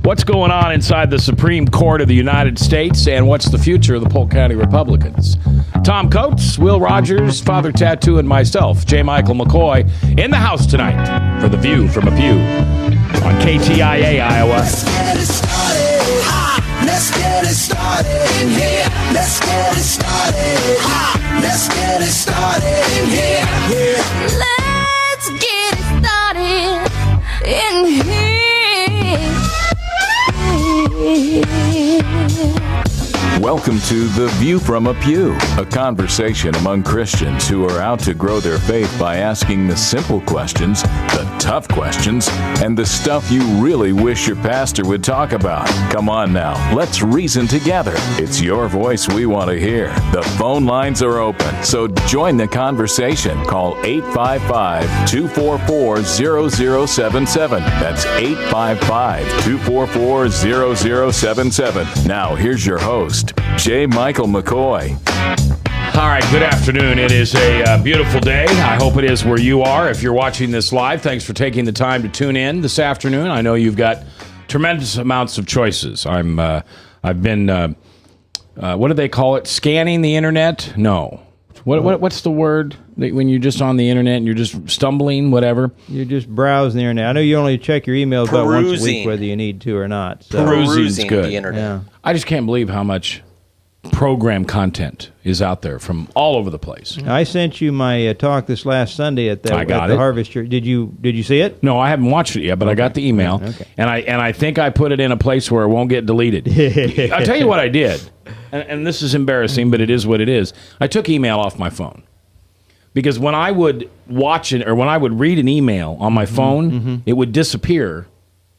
What's going on inside the Supreme Court of the United States, and what's the future of the Polk County Republicans? Tom Coates, Will Rogers, Father Tattoo, and myself, J. Michael McCoy, in the house tonight for The View from a Pew on KTIA, Iowa. Let's get it started. Ha! Let's get it started in here. Let's get it started. Ha! Let's get it started in here. Yeah. Let's get it started in here. Welcome to The View from a Pew, a conversation among Christians who are out to grow their faith by asking the simple questions, the tough questions, and the stuff you really wish your pastor would talk about. Come on now, let's reason together. It's your voice we want to hear. The phone lines are open, so join the conversation. Call 855-244-0077. That's 855-244-0077. Now, here's your host, J. Michael McCoy. All right, good afternoon. It is a beautiful day. I hope it is where you are. If you're watching this live, thanks for taking the time to tune in this afternoon. I know you've got tremendous amounts of choices. I've been, what do they call it? Scanning the internet? No. What's the word when you're just on the internet and you're just stumbling, whatever? You're just browsing the internet. I know you only check your emails about once a week, whether you need to or not. So. Perusing's good. The internet. Yeah. I just can't believe how much program content is out there from all over the place. I sent you my talk this last Sunday at the Harvest Church. Did you see it? No, I haven't watched it yet, but I got the email, Okay. and I think I put it in a place where it won't get deleted. I'll tell you what I did, and this is embarrassing, but it is what it is. I took email off my phone because when I would watch it or when I would read an email on my phone, it would disappear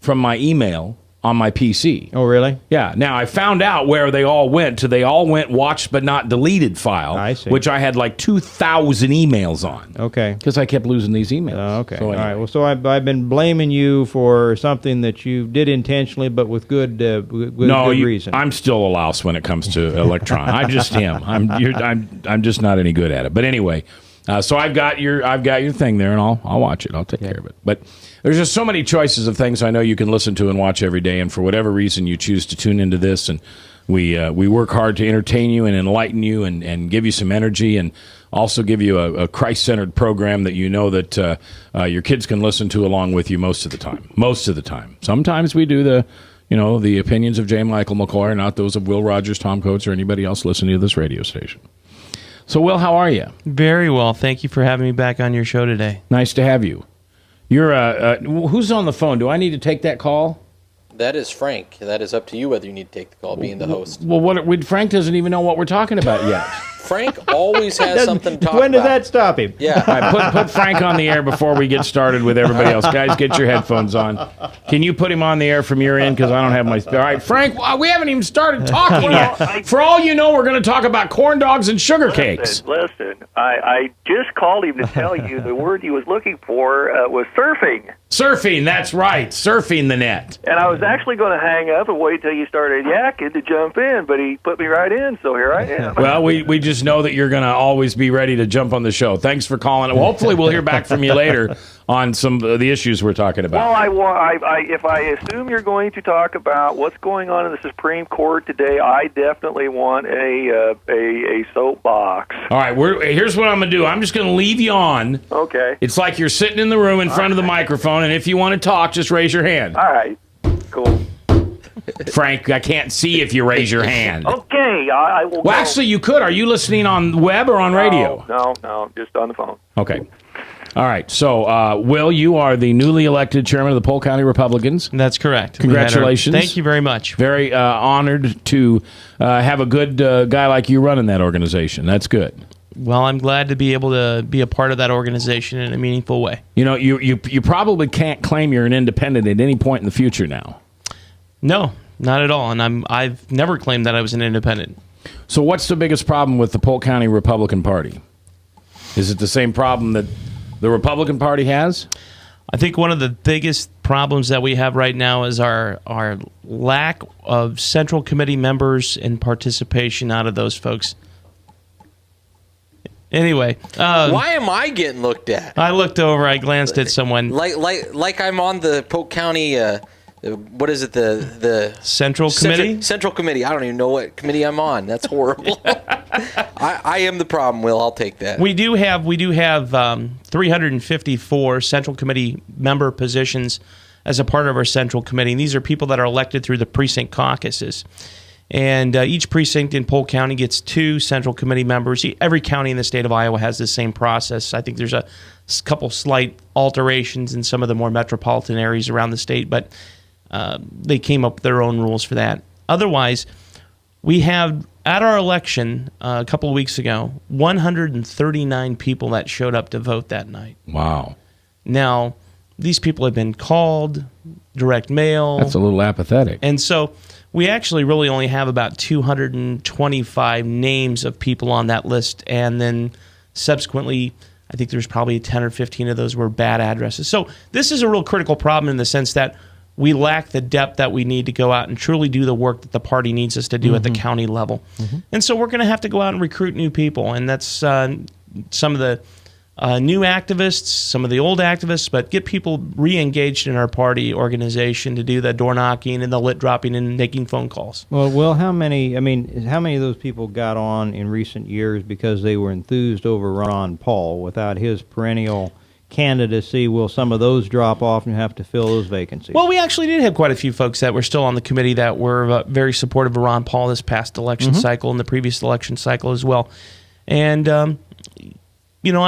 from my email on my PC. Oh, really? Yeah. Now, I found out where they all went to. They all went watched but not deleted file, I see. which I had like 2,000 emails on. Okay. Because I kept losing these emails. Okay. So All anyway. right. Well, so I've been blaming you for something that you did intentionally, but with good reason. I'm still a louse when it comes to electron. I just am. I'm just not any good at it. But anyway, so I've got your thing there, and I'll watch it. I'll take care of it. But there's just so many choices of things I know you can listen to and watch every day. And for whatever reason you choose to tune into this, and we work hard to entertain you and enlighten you and give you some energy and also give you a Christ-centered program that you know that your kids can listen to along with you most of the time. Most of the time. Sometimes we do the opinions of J. Michael McCoy, not those of Will Rogers, Tom Coates, or anybody else listening to this radio station. So, Will, how are you? Very well. Thank you for having me back on your show today. Nice to have you. You're who's on the phone? Do I need to take that call? That is Frank. That is up to you whether you need to take the call, being the host. Well, Frank doesn't even know what we're talking about yet. Frank always has something to talk about. When does that stop him? Yeah. All right, put Frank on the air before we get started with everybody else. Guys, get your headphones on. Can you put him on the air from your end? Because I don't have my... All right, Frank, we haven't even started talking yet. For all you know, we're going to talk about corn dogs and sugar cakes. Listen, I just called him to tell you the word he was looking for was surfing. Surfing, that's right. Surfing the net. And I was actually going to hang up and wait till you started yakking to jump in, but he put me right in, so here I am. Well, we just know that you're going to always be ready to jump on the show. Thanks for calling. Well, hopefully we'll hear back from you later on some of the issues we're talking about. Well, if I assume you're going to talk about what's going on in the Supreme Court today, I definitely want a soapbox. All right, here's what I'm going to do. I'm just going to leave you on. Okay. It's like you're sitting in the room in front of the microphone, and if you want to talk, just raise your hand. All right. Cool. Frank, I can't see if you raise your hand. Okay, I will. Well, actually, you could. Are you listening on web or on radio? No, just on the phone. Okay. All right. So, Will, you are the newly elected chairman of the Polk County Republicans. That's correct. Congratulations. Thank you very much. Very honored to have a good guy like you running that organization. That's good. Well, I'm glad to be able to be a part of that organization in a meaningful way. You know, you probably can't claim you're an independent at any point in the future now. No, not at all. And I've never claimed that I was an independent. So what's the biggest problem with the Polk County Republican Party? Is it the same problem that the Republican Party has? I think one of the biggest problems that we have right now is our lack of Central Committee members and participation out of those folks. Anyway, why am I getting looked at? I looked over. I glanced at someone. Like I'm on the Polk County what is it? The Central Committee? Central Committee. I don't even know what committee I'm on. That's horrible. I am the problem, Will. I'll take that. We do have 354 Central Committee member positions as a part of our Central Committee. And these are people that are elected through the precinct caucuses. And each precinct in Polk County gets 2 Central Committee members. Every county in the state of Iowa has the same process. I think there's a couple slight alterations in some of the more metropolitan areas around the state, but they came up with their own rules for that. Otherwise, we have, at our election a couple of weeks ago, 139 people that showed up to vote that night. Wow. Now, these people have been called, direct mail. That's a little apathetic. And so we actually really only have about 225 names of people on that list, and then subsequently, I think there's probably 10 or 15 of those were bad addresses. So this is a real critical problem in the sense that we lack the depth that we need to go out and truly do the work that the party needs us to do at the county level. And so we're going to have to go out and recruit new people, and that's some of the new activists, some of the old activists, but get people re-engaged in our party organization to do the door knocking and the lit dropping and making phone calls. Well, Will, how many of those people got on in recent years because they were enthused over Ron Paul? Without his perennial candidacy, will some of those drop off and you have to fill those vacancies? Well, we actually did have quite a few folks that were still on the committee that were very supportive of Ron Paul this past election cycle and the previous election cycle as well. And I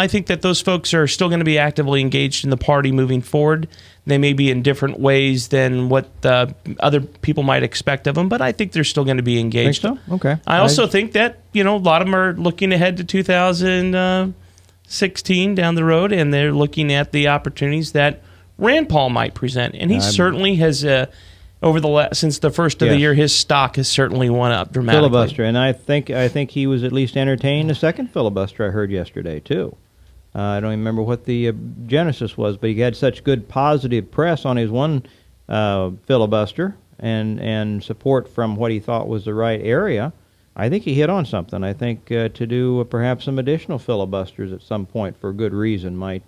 think that those folks are still going to be actively engaged in the party moving forward. They may be in different ways than what other people might expect of them, but I think they're still going to be engaged. Think so? Okay. I also think that, a lot of them are looking ahead to 2016 down the road, and they're looking at the opportunities that Rand Paul might present. And he certainly has, since the first of the year, his stock has certainly went up dramatically. Filibuster, and I think he was at least entertaining a second filibuster I heard yesterday too. I don't even remember what the genesis was, but he had such good positive press on his one filibuster and support from what he thought was the right area. I think he hit on something. I think to do perhaps some additional filibusters at some point for good reason might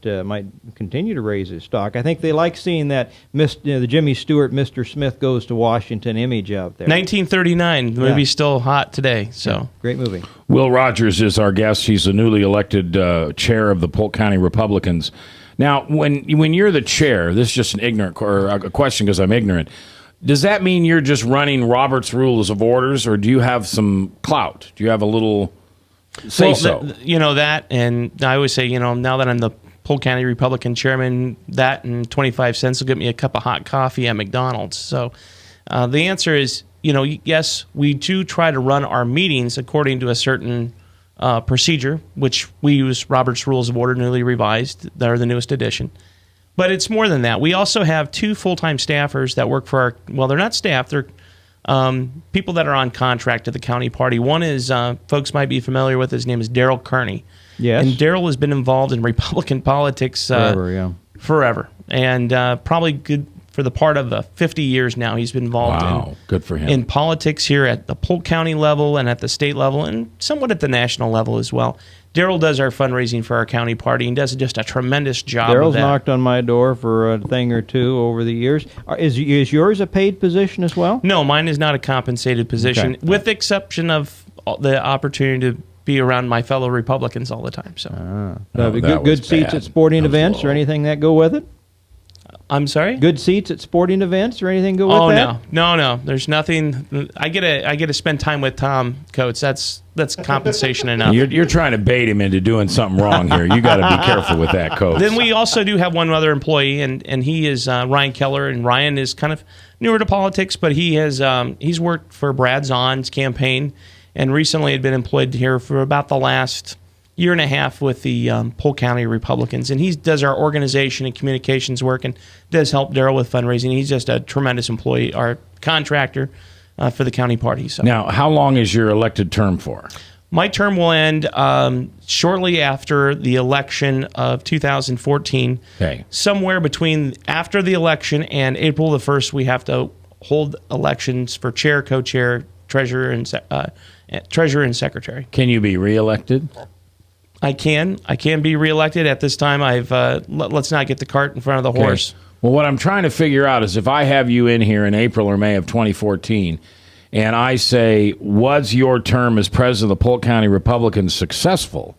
continue to raise his stock. I think they like seeing that the Jimmy Stewart, Mr. Smith Goes to Washington image out there. 1939, the movie's still hot today. So great movie. Will Rogers is our guest. He's the newly elected chair of the Polk County Republicans. Now, when you're the chair, this is just an ignorant or a question because I'm ignorant. Does that mean you're just running Robert's Rules of Orders, or do you have some clout? Do you have a little say-so? That, and I always say, now that I'm the Polk County Republican chairman, that and 25 cents will get me a cup of hot coffee at McDonald's. So the answer is, yes, we do try to run our meetings according to a certain procedure, which we use Robert's Rules of Order, newly revised. They're the newest edition. But it's more than that. We also have 2 full-time staffers that work for they're not staff. They're people that are on contract at the county party. One is, folks might be familiar with, his name is Daryl Kearney. Yes. And Daryl has been involved in Republican politics forever. And probably good for the part of 50 years now. He's been involved good for him. in politics here at the Polk County level and at the state level and somewhat at the national level as well. Daryl does our fundraising for our county party and does just a tremendous job of that. Daryl's knocked on my door for a thing or two over the years. Is yours a paid position as well? No, mine is not a compensated position, with the exception of the opportunity to be around my fellow Republicans all the time. So, good seats at sporting events or anything that go with it? I'm sorry? Good seats at sporting events or anything go with that? No. There's nothing. I get to spend time with Tom Coates. That's compensation enough. You're trying to bait him into doing something wrong here. You got to be careful with that, Coates. Then we also do have one other employee, and he is Ryan Keller. And Ryan is kind of newer to politics, but he's worked for Brad Zahn's campaign, and recently had been employed here for about the last year and a half with the Polk County Republicans, and he does our organization and communications work and does help Daryl with fundraising. He's just a tremendous employee, our contractor for the county party. So. Now, how long is your elected term for? My term will end shortly after the election of 2014. Okay. Somewhere between after the election and April the 1st, we have to hold elections for chair, co-chair, treasurer, and secretary. Can you be reelected? I can be reelected at this time. Let's not get the cart in front of the horse. Well, what I'm trying to figure out is if I have you in here in April or May of 2014, and I say, was your term as president of the Polk County Republicans successful?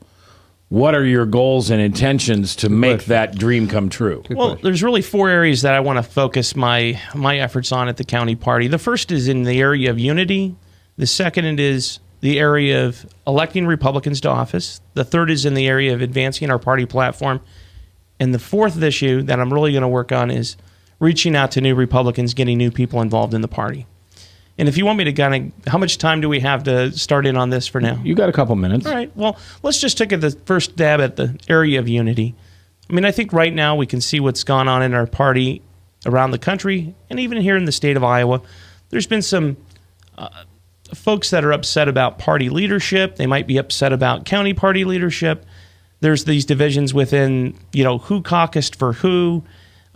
What are your goals and intentions to make that dream come true? Well, there's really 4 areas that I want to focus my efforts on at the county party. The first is in the area of unity. The second is the area of electing Republicans to office. The third is in the area of advancing our party platform. And the fourth issue that I'm really going to work on is reaching out to new Republicans, getting new people involved in the party. And if you want me to kind of, how much time do we have to start in on this for now? You got a couple minutes. All right. Well, let's just take the first stab at the area of unity. I mean, I think right now we can see what's gone on in our party around the country and even here in the state of Iowa. There's been some folks that are upset about party leadership. They might be upset about county party leadership. There's these divisions within, who caucused for who.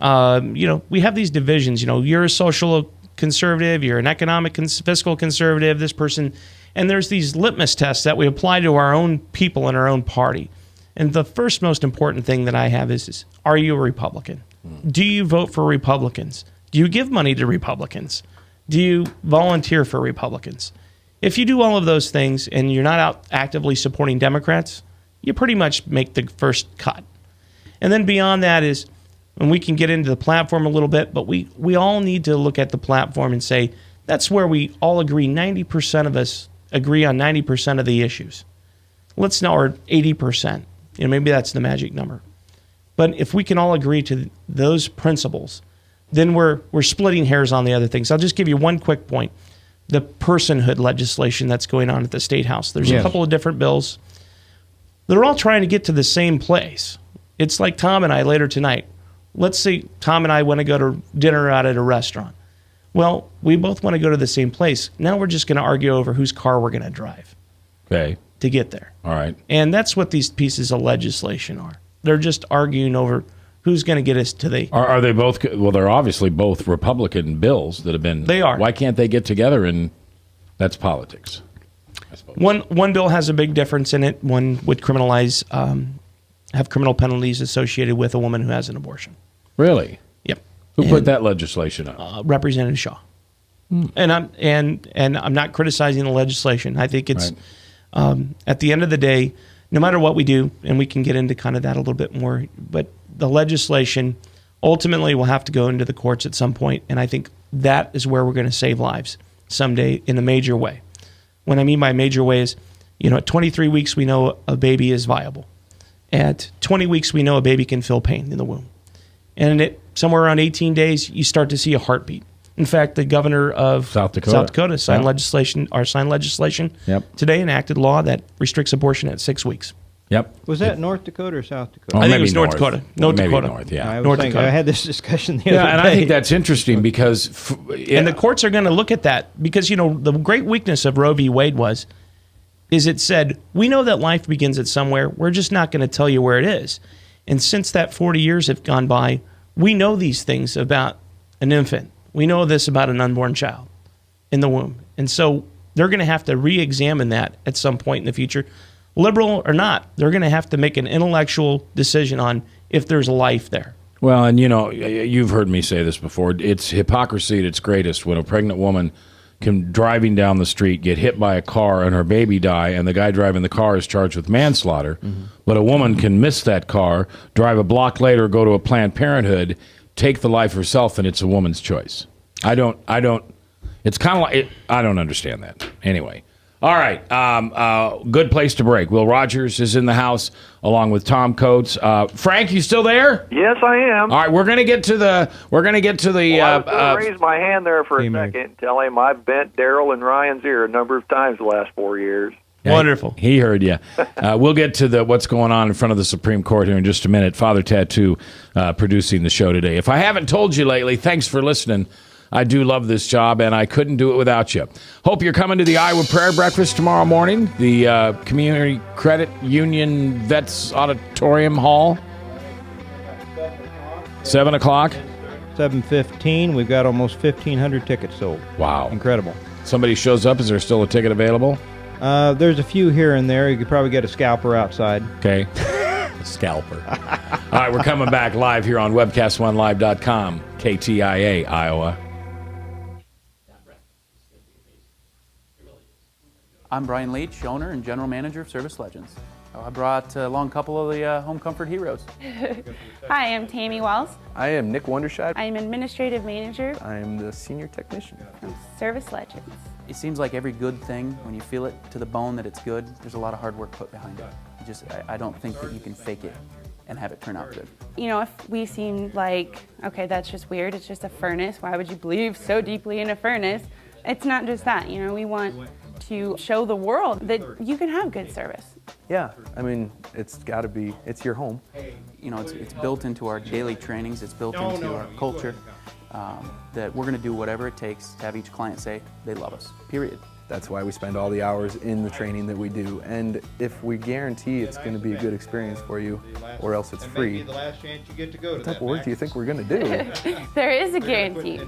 We have these divisions. You're a social conservative, you're an economic fiscal conservative, this person. And there's these litmus tests that we apply to our own people in our own party. And the first most important thing that I have is are you a Republican? Do you vote for Republicans? Do you give money to Republicans? Do you volunteer for Republicans? If you do all of those things and you're not out actively supporting Democrats, you pretty much make the first cut. And then beyond that is, and we can get into the platform a little bit, but we all need to look at the platform and say, that's where we all agree. 90% of us agree on 90% of the issues. Let's now, or 80%. Maybe that's the magic number. But if we can all agree to those principles, then we're splitting hairs on the other things. I'll just give you one quick point. The personhood legislation that's going on at the State House. There's a couple of different bills. They're all trying to get to the same place. It's like Tom and I later tonight. Let's say Tom and I want to go to dinner out at a restaurant. Well, we both want to go to the same place. Now we're just going to argue over whose car we're going to drive. Okay. To get there. All right. And that's what these pieces of legislation are. They're just arguing over who's going to get us to the... Are they both... Well, they're obviously both Republican bills that have been... They are. Why can't they get together and... That's politics, I suppose. One bill has a big difference in it. One would criminalize... have criminal penalties associated with a woman who has an abortion. Really? Yep. Who put that legislation up? Representative Shaw. And I'm not criticizing the legislation. I think it's at the end of the day, no matter what we do, and we can get into kind of that a little bit more, but the legislation ultimately will have to go into the courts at some point, and I think that is where we're going to save lives someday in a major way. What I mean by major way is, at 23 weeks we know a baby is viable. At 20 weeks we know a baby can feel pain in the womb. And at somewhere around 18 days, you start to see a heartbeat. In fact, the governor of South Dakota signed legislation today, enacted law that restricts abortion at 6 weeks. Yep. Was that North Dakota or South Dakota? I think it was North Dakota. North Dakota. I was North thinking, Dakota. I had this discussion the other day. Yeah, and I think that's interesting because... And the courts are going to look at that because, the great weakness of Roe v. Wade is it said, we know that life begins at somewhere. We're just not going to tell you where it is. And since that 40 years have gone by, we know these things about an infant. We know this about an unborn child in the womb. And so they're going to have to re-examine that at some point in the future. Liberal or not, they're going to have to make an intellectual decision on if there's life there. Well, and you've heard me say this before. It's hypocrisy at its greatest when a pregnant woman can, driving down the street, get hit by a car and her baby die, and the guy driving the car is charged with manslaughter. Mm-hmm. But a woman can miss that car, drive a block later, go to a Planned Parenthood, take the life herself, and it's a woman's choice. It's kind of like, I don't understand that. Anyway. All right. Good place to break. Will Rogers is in the house along with Tom Coates. Frank, you still there? Yes, I am. All right. We're going to get to the. I was going to raise my hand there for a second and tell him I bent Daryl and Ryan's ear a number of times the last 4 years. Yeah, wonderful. He heard you. We'll get to what's going on in front of the Supreme Court here in just a minute. Father Tattoo producing the show today. If I haven't told you lately, thanks for listening. I do love this job, and I couldn't do it without you. Hope you're coming to the Iowa Prayer Breakfast tomorrow morning, the Community Credit Union Vets Auditorium Hall. 7 o'clock. 7:15. We've got almost 1,500 tickets sold. Wow. Incredible. Somebody shows up. Is there still a ticket available? There's a few here and there. You could probably get a scalper outside. Okay. A scalper. All right, we're coming back live here on webcastonelive.com, KTIA, Iowa. I'm Brian Leach, owner and general manager of Service Legends. I brought along a couple of the home comfort heroes. Hi, I'm Tammy Wells. I am Nick Wondershide. I'm administrative manager I am the senior technician from Service Legends. It seems like every good thing, when you feel it to the bone that it's good, there's a lot of hard work put behind it. I don't think that you can fake it and have it turn out good. You know, if we seem like, okay, that's just weird, it's just a furnace, why would you believe so deeply in a furnace? It's not just that, you know, we want to show the world that you can have good service. Yeah, I mean, it's got to be, it's your home. You know, it's built into our daily trainings, it's built into our culture, that we're going to do whatever it takes to have each client say they love us, period. That's why we spend all the hours in the training that we do. And if we guarantee it's going to be a good experience for you, or else it's free, what type of work do you think we're going to do? There is a guarantee.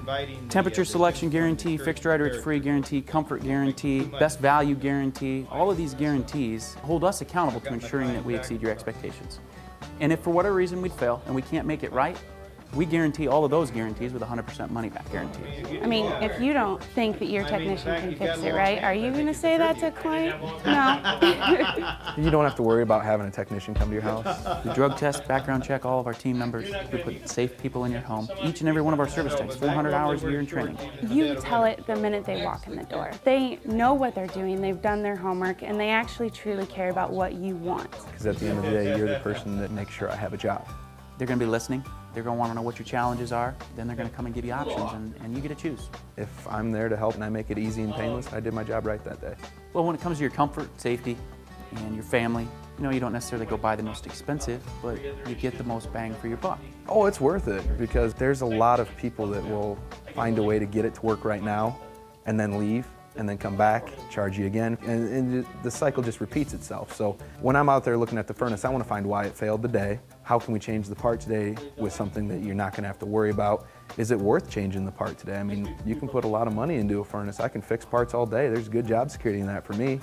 Temperature selection guarantee, fixed rider it's free guarantee, comfort guarantee, best value guarantee. All of these guarantees hold us accountable to ensuring that we exceed your expectations. And if for whatever reason we fail and we can't make it right, we guarantee all of those guarantees with a 100% money back guarantee. I mean, if you don't think that your technician can fix it right, are you going to say that to a client? No. You don't have to worry about having a technician come to your house. We drug test, background check all of our team members. We put safe people in your home. Each and every one of our service techs, 400 hours a year in training. You tell it the minute they walk in the door. They know what they're doing, they've done their homework, and they actually truly care about what you want. Because at the end of the day, you're the person that makes sure I have a job. They're going to be listening. They're going to want to know what your challenges are. Then they're going to come and give you options, and you get to choose. If I'm there to help and I make it easy and painless, I did my job right that day. Well, when it comes to your comfort, safety, and your family, you know, you don't necessarily go buy the most expensive, but you get the most bang for your buck. Oh, it's worth it, because there's a lot of people that will find a way to get it to work right now and then leave and then come back, charge you again, and the cycle just repeats itself. So when I'm out there looking at the furnace, I want to find why it failed today. How can we change the part today with something that you're not going to have to worry about? Is it worth changing the part today? I mean, you can put a lot of money into a furnace. I can fix parts all day. There's good job security in that for me,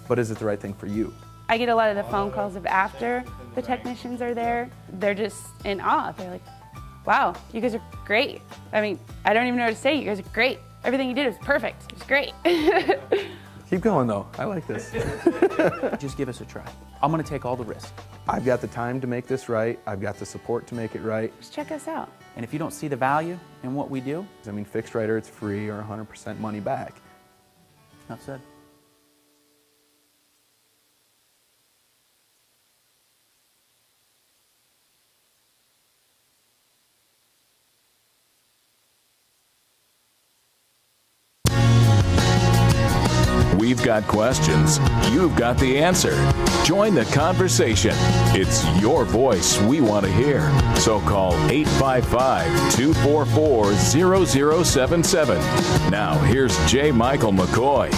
but is it the right thing for you? I get a lot of the phone calls of after the technicians are there. They're just in awe. They're like, wow, you guys are great. I mean, I don't even know what to say. You guys are great. Everything you did was perfect. It was great. Keep going though, I like this. Just give us a try. I'm going to take all the risk. I've got the time to make this right. I've got the support to make it right. Just check us out. And if you don't see the value in what we do, I mean, fixed rider, it's free or 100% money back. enough said. We've got questions. You've got the answer. Join the conversation. It's your voice we want to hear. So call 855-244-0077. Now, here's J. Michael McCoy.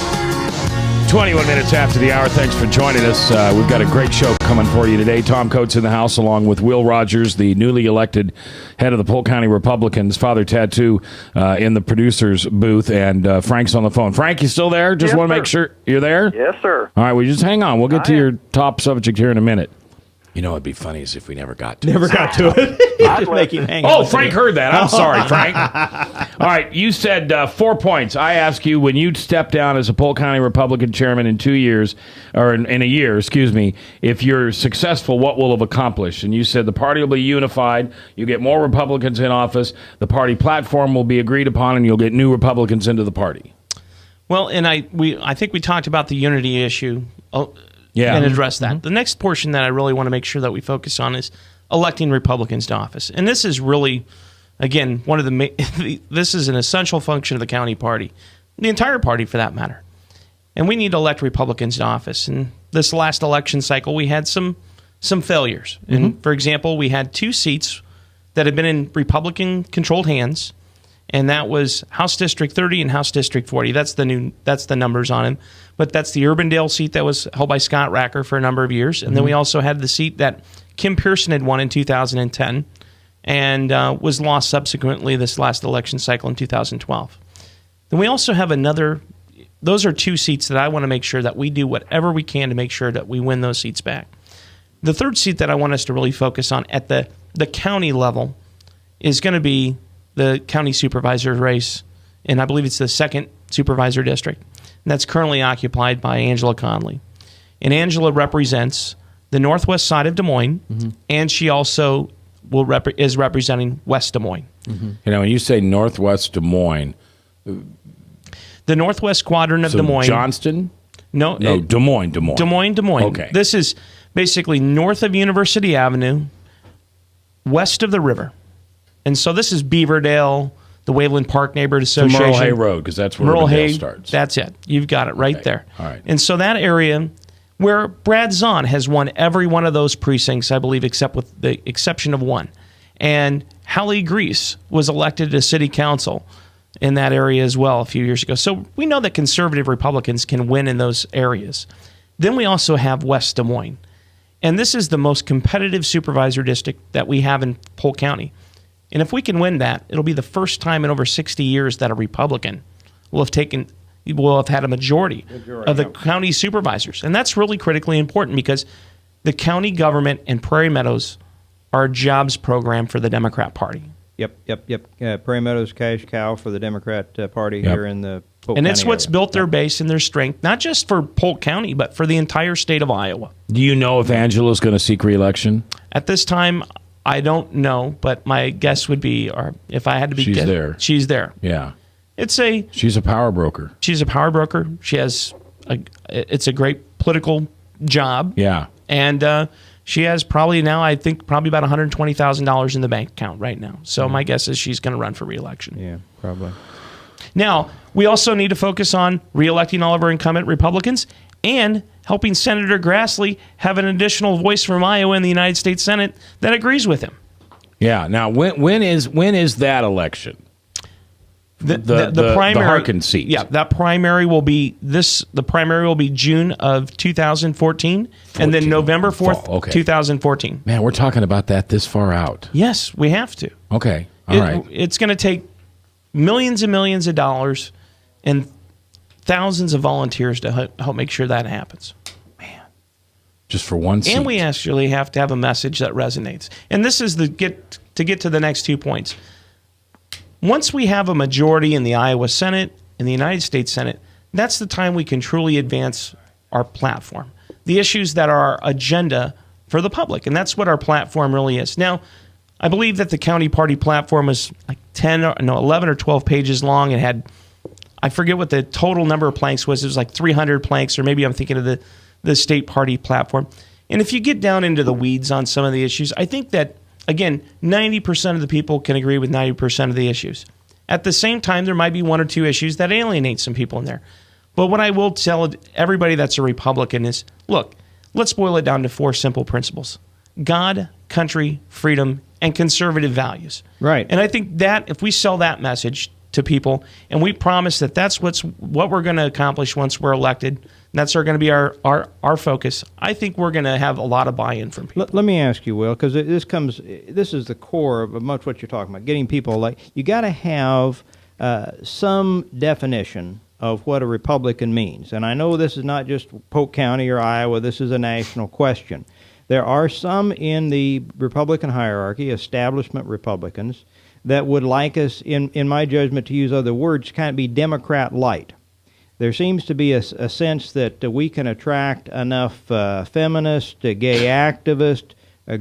21 minutes after the hour. Thanks for joining us. We've got a great show coming for you today. Tom Coates in the house, along with Will Rogers, the newly elected head of the Polk County Republicans, Father Tattoo in the producer's booth, and Frank's on the phone. Frank, you still there? Just want to make sure you're there? Yes, sir. All right, well, just hang on. We'll get to your top subject here in a minute. You know, it'd be funny as if we never got to it. Just make him hang on. Oh, Frank heard that. I'm sorry, Frank. All right, you said 4 points. I asked you, when you step down as a Polk County Republican chairman in 2 years, or in a year, excuse me, if you're successful, what will have accomplished? And you said the party will be unified, you get more Republicans in office, the party platform will be agreed upon, and you'll get new Republicans into the party. Well, and I think we talked about the unity issue. And address that. The next portion that I really want to make sure that we focus on is electing Republicans to office. And this is really, again, one of this is an essential function of the county party, the entire party for that matter. And we need to elect Republicans to office. And this last election cycle, we had some failures. Mm-hmm. And for example, we had 2 seats that had been in Republican-controlled hands, and that was House District 30 and House District 40. That's the numbers on them. But that's the Urbandale seat that was held by Scott Racker for a number of years. And then we also had the seat that Kim Pearson had won in 2010 and was lost subsequently this last election cycle in 2012. Then we also have those are 2 seats that I want to make sure that we do whatever we can to make sure that we win those seats back. The third seat that I want us to really focus on at the the county level is going to be the county supervisor race, and I believe it's the 2nd supervisor district. And that's currently occupied by Angela Conley. And Angela represents the northwest side of Des Moines, and she also is representing West Des Moines. When you say northwest Des Moines, the northwest quadrant of so Des Moines. Johnston? No, Des Moines. Des Moines. Okay. This is basically north of University Avenue, west of the river. And so this is Beaverdale, the Wayland Park Neighborhood Association. Merle Hay Road, because that's where Merle Riverdale Hay starts. That's it. You've got it right there. All right. And so that area where Brad Zahn has won every one of those precincts, I believe, except with the exception of one. And Hallie Grease was elected to city council in that area as well a few years ago. So we know that conservative Republicans can win in those areas. Then we also have West Des Moines. And this is the most competitive supervisor district that we have in Polk County. And if we can win that, it'll be the first time in over 60 years that a Republican will have had a majority of the county supervisors. And that's really critically important because the county government and Prairie Meadows are a jobs program for the Democrat Party. Yep. Prairie Meadows cash cow for the Democrat Party here in the Polk And County it's what's area. built their base and their strength, not just for Polk County, but for the entire state of Iowa. Do you know if Angela's going to seek re-election? At this time, I don't know, but my guess would be, or if I had to be She's there. She's there. Yeah. She's a power broker. She's a power broker. She has it's a great political job. Yeah. And she has probably about $120,000 in the bank account right now. So my guess is she's going to run for re-election. Yeah, probably. Now, we also need to focus on re-electing all of our incumbent Republicans and helping Senator Grassley have an additional voice from Iowa in the United States Senate that agrees with him. Yeah. Now, when is that election? The primary Harkin seat. Yeah, that primary will be the primary will be June of 2014 and then November 4th, 2014. Man, we're talking about that this far out. Yes, we have to. Okay. All right. It's going to take millions and millions of dollars and thousands of volunteers to help make sure that happens. Just for one seat. And we actually have to have a message that resonates. And this is to get to the next 2 points. Once we have a majority in the Iowa Senate, in the United States Senate, that's the time we can truly advance our platform, the issues that are our agenda for the public. And that's what our platform really is. Now, I believe that the county party platform was like 11 or 12 pages long. It had, I forget what the total number of planks was. It was like 300 planks, or maybe I'm thinking of the state party platform. And if you get down into the weeds on some of the issues, I think that, again, 90% of the people can agree with 90% of the issues. At the same time, there might be one or two issues that alienate some people in there. But what I will tell everybody that's a Republican is, look, let's boil it down to 4 simple principles: God, country, freedom, and conservative values. Right. And I think that if we sell that message to people and we promise that that's what we're going to accomplish once we're elected, and that's going to be our focus, I think we're going to have a lot of buy-in from people. Let me ask you, Will, because this is the core of much what you're talking about, getting people you got to have some definition of what a Republican means. And I know this is not just Polk County or Iowa, this is a national question. There are some in the Republican hierarchy, establishment Republicans, that would like us, in my judgment, to use other words, kind of be Democrat light. There seems to be a sense that we can attract enough feminists, gay activists,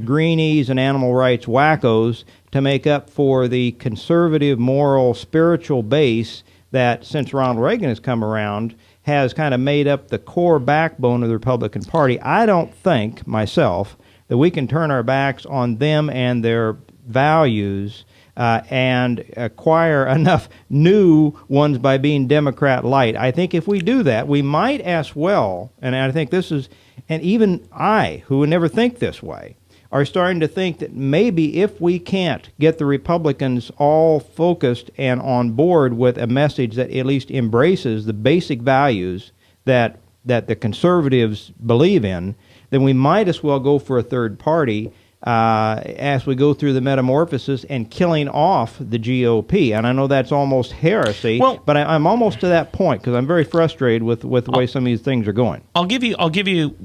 greenies, and animal rights wackos to make up for the conservative, moral, spiritual base that, since Ronald Reagan has come around, has kind of made up the core backbone of the Republican Party. I don't think, myself, that we can turn our backs on them and their values and acquire enough new ones by being Democrat light. I think if we do that, we might as well, and I think this is, and even I, who would never think this way, are starting to think that maybe if we can't get the Republicans all focused and on board with a message that at least embraces the basic values that the conservatives believe in, then we might as well go for a third party as we go through the metamorphosis and killing off the GOP. And I know that's almost heresy, but I'm almost to that point because I'm very frustrated with the way some of these things are going. I'll give you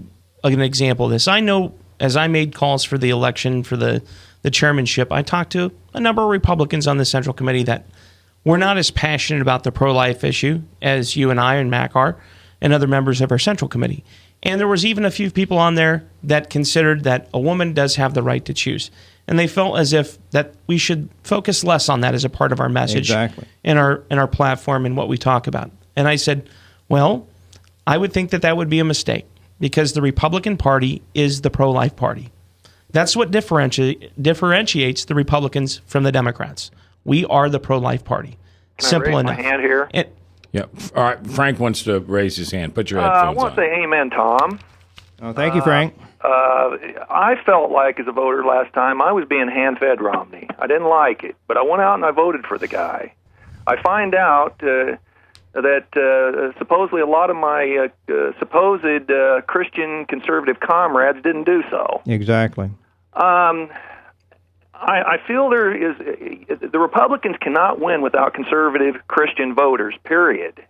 an example of this. I know as I made calls for the election for the the chairmanship, I talked to a number of Republicans on the Central Committee that were not as passionate about the pro-life issue as you and I and Mac are, and other members of our Central Committee. And there was even a few people on there that considered that a woman does have the right to choose. And they felt as if that we should focus less on that as a part of our message in our platform and what we talk about. And I said, well, I would think that would be a mistake because the Republican Party is the pro-life party. That's what differentiates the Republicans from the Democrats. We are the pro-life party. Simple enough. My hand here. Yeah. All right. Frank wants to raise his hand. Put your headphones on. I want to say amen, Tom. Oh, thank you, Frank. I felt like as a voter last time I was being hand-fed Romney. I didn't like it, but I went out and I voted for the guy. I find out that supposedly a lot of my supposed Christian conservative comrades didn't do so. Exactly. I feel there is the Republicans cannot win without conservative Christian voters, period.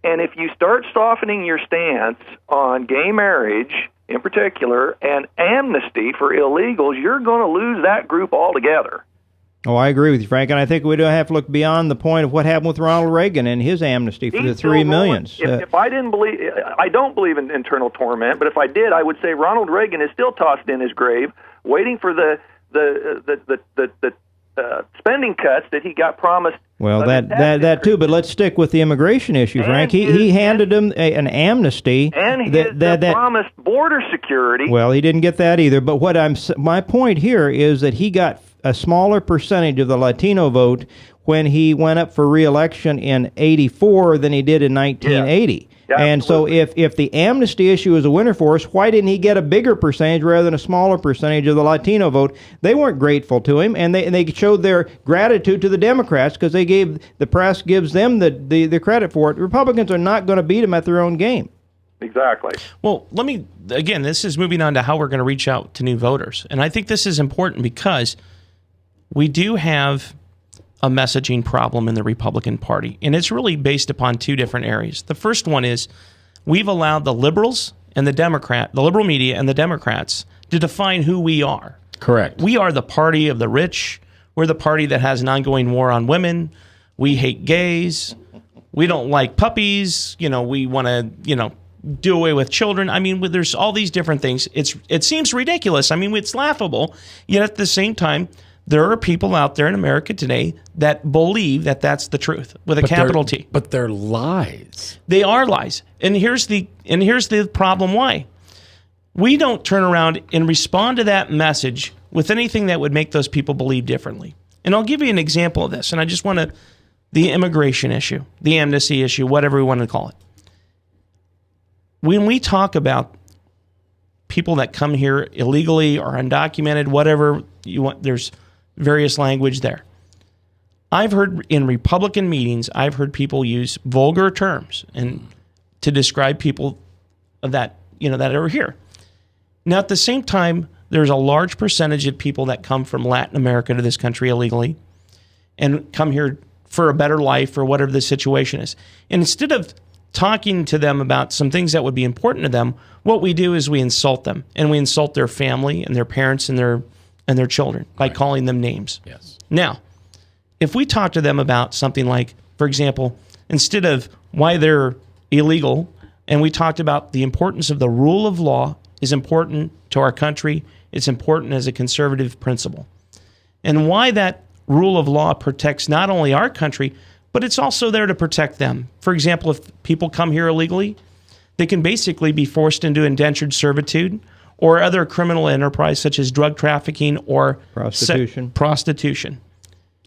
And if you start softening your stance on gay marriage in particular and amnesty for illegals, you're going to lose that group altogether. Oh, I agree with you, Frank, and I think we do have to look beyond the point of what happened with Ronald Reagan and his amnesty for the 3 million. If I didn't believe, I don't believe in internal torment, but if I did, I would say Ronald Reagan is still tossed in his grave, waiting for the spending cuts that he got promised. Well, that too, but let's stick with the immigration issue, Frank. He handed him an amnesty and that promised border security. Well, he didn't get that either. But my point here is that he got a smaller percentage of the Latino vote when he went up for re-election in '84 than he did in 1980. Yeah, and so if the amnesty issue is a winner for us, why didn't he get a bigger percentage rather than a smaller percentage of the Latino vote? They weren't grateful to him, and they showed their gratitude to the Democrats because the press gives them the credit for it. Republicans are not going to beat him at their own game. Exactly. Well, this is moving on to how we're going to reach out to new voters. And I think this is important because we do have a messaging problem in the Republican Party, and it's really based upon two different areas. The first one is we've allowed the liberals and the liberal media and the Democrats to define who we are. Correct. We are the party of the rich. We're the party that has an ongoing war on women. We hate gays. We don't like puppies. We want to, do away with children. I mean, there's all these different things. It seems ridiculous. I mean, it's laughable. Yet at the same time, there are people out there in America today that believe that that's the truth with a capital T. But they're lies. They are lies. And here's the problem why. We don't turn around and respond to that message with anything that would make those people believe differently. And I'll give you an example of this. And I just want the immigration issue, the amnesty issue, whatever we want to call it. When we talk about people that come here illegally or undocumented, whatever you want, there's various language there. I've heard in Republican meetings, I've heard people use vulgar terms and to describe people that are here. Now, at the same time, there's a large percentage of people that come from Latin America to this country illegally and come here for a better life or whatever the situation is. And instead of talking to them about some things that would be important to them, what we do is we insult them, and we insult their family and their parents and their children by calling them names. Yes. Now, if we talk to them about something like, for example, instead of why they're illegal, and we talked about the importance of the rule of law is important to our country, it's important as a conservative principle, and why that rule of law protects not only our country, but it's also there to protect them. For example, if people come here illegally, they can basically be forced into indentured servitude or other criminal enterprise such as drug trafficking or prostitution.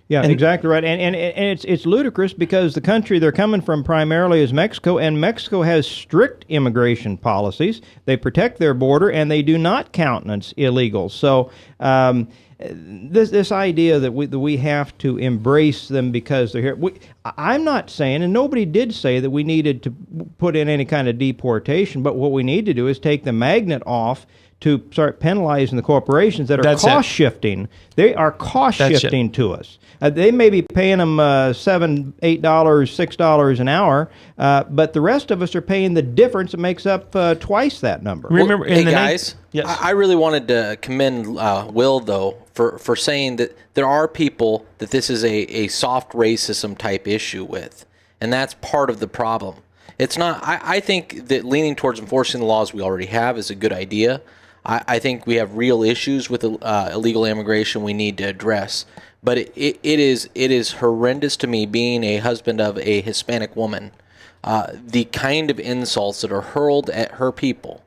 Yeah, exactly right. And it's ludicrous because the country they're coming from primarily is Mexico, and Mexico has strict immigration policies. They protect their border, and they do not countenance illegals. So this idea that we have to embrace them because they're here, I'm not saying, and nobody did say that we needed to put in any kind of deportation, but what we need to do is take the magnet off to start penalizing the corporations that are cost-shifting. They are cost-shifting to us. They may be paying them $7, $8, $6 an hour, but the rest of us are paying the difference that makes up twice that number. Remember, hey guys, Yes. I really wanted to commend Will, though, for saying that there are people that this is a soft racism type issue with, and that's part of the problem. It's not. I think that leaning towards enforcing the laws we already have is a good idea. I think we have real issues with illegal immigration we need to address. But it is horrendous to me, being a husband of a Hispanic woman, the kind of insults that are hurled at her people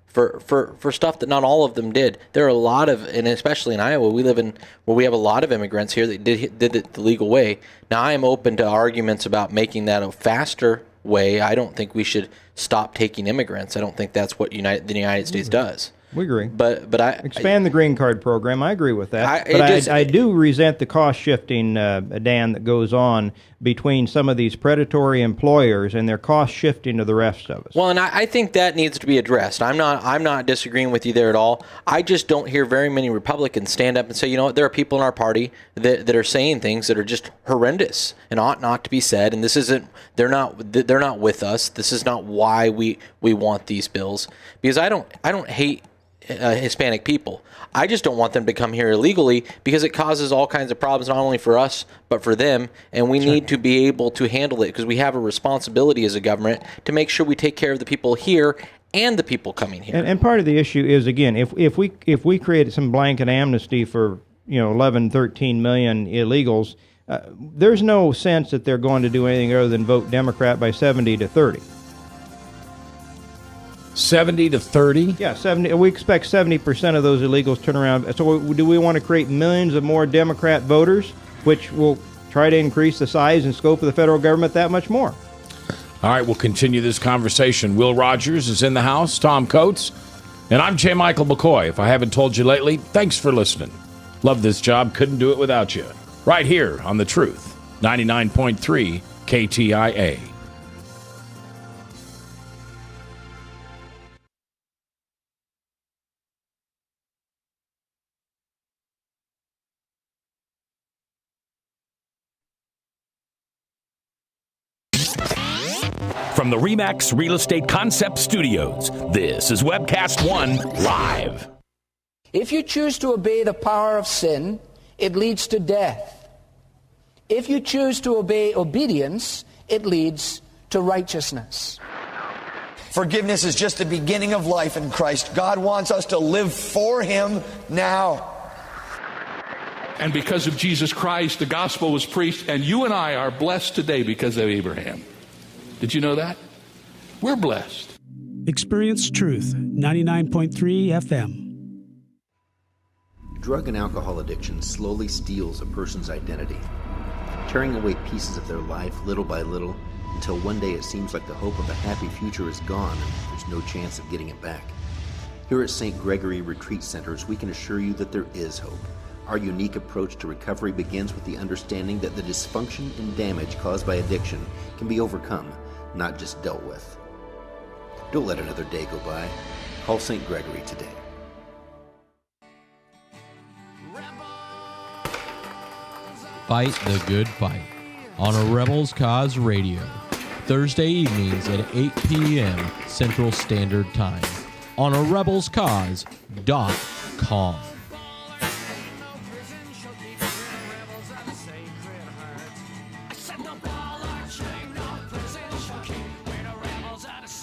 for stuff that not all of them did. There are a lot of, and especially in Iowa, we live in where we have a lot of immigrants here that did it the legal way. Now, I am open to arguments about making that a faster way. I don't think we should stop taking immigrants. I don't think that's what the United States does. We agree. But I expand the green card program. I agree with that. I do resent the cost shifting, Dan, that goes on between some of these predatory employers and their cost shifting to the rest of us. Well, and I think that needs to be addressed. I'm not disagreeing with you there at all. I just don't hear very many Republicans stand up and say, you know what, there are people in our party that are saying things that are just horrendous and ought not to be said. And this isn't. They're not with us. This is not why we want these bills. Because I don't hate Hispanic people. I just don't want them to come here illegally because it causes all kinds of problems, not only for us, but for them. And we need to be able to handle it because we have a responsibility as a government to make sure we take care of the people here and the people coming here. And part of the issue is, again, if we created some blanket amnesty for 11, 13 million illegals, there's no sense that they're going to do anything other than vote Democrat by 70 to 30. 70 to 30? Yeah, 70. We expect 70% of those illegals turn around. So do we want to create millions of more Democrat voters, which will try to increase the size and scope of the federal government that much more? All right, we'll continue this conversation. Will Rogers is in the house, Tom Coates, and I'm J. Michael McCoy. If I haven't told you lately, thanks for listening. Love this job. Couldn't do it without you. Right here on The Truth, 99.3 KTIA. From the RE/MAX Real Estate Concept Studios, this is Webcast One Live. If you choose to obey the power of sin, it leads to death. If you choose to obey obedience, it leads to righteousness. Forgiveness is just the beginning of life in Christ. God wants us to live for Him now. And because of Jesus Christ, the gospel was preached, and you and I are blessed today because of Abraham. Did you know that? We're blessed. Experience Truth, 99.3 FM. Drug and alcohol addiction slowly steals a person's identity, tearing away pieces of their life little by little until one day it seems like the hope of a happy future is gone and there's no chance of getting it back. Here at St. Gregory Retreat Centers, we can assure you that there is hope. Our unique approach to recovery begins with the understanding that the dysfunction and damage caused by addiction can be overcome, not just dealt with. Don't let another day go by. Call St. Gregory today. Fight the good fight on a Rebels Cause Radio, Thursday evenings at 8 p.m. Central Standard Time on a rebelscause.com.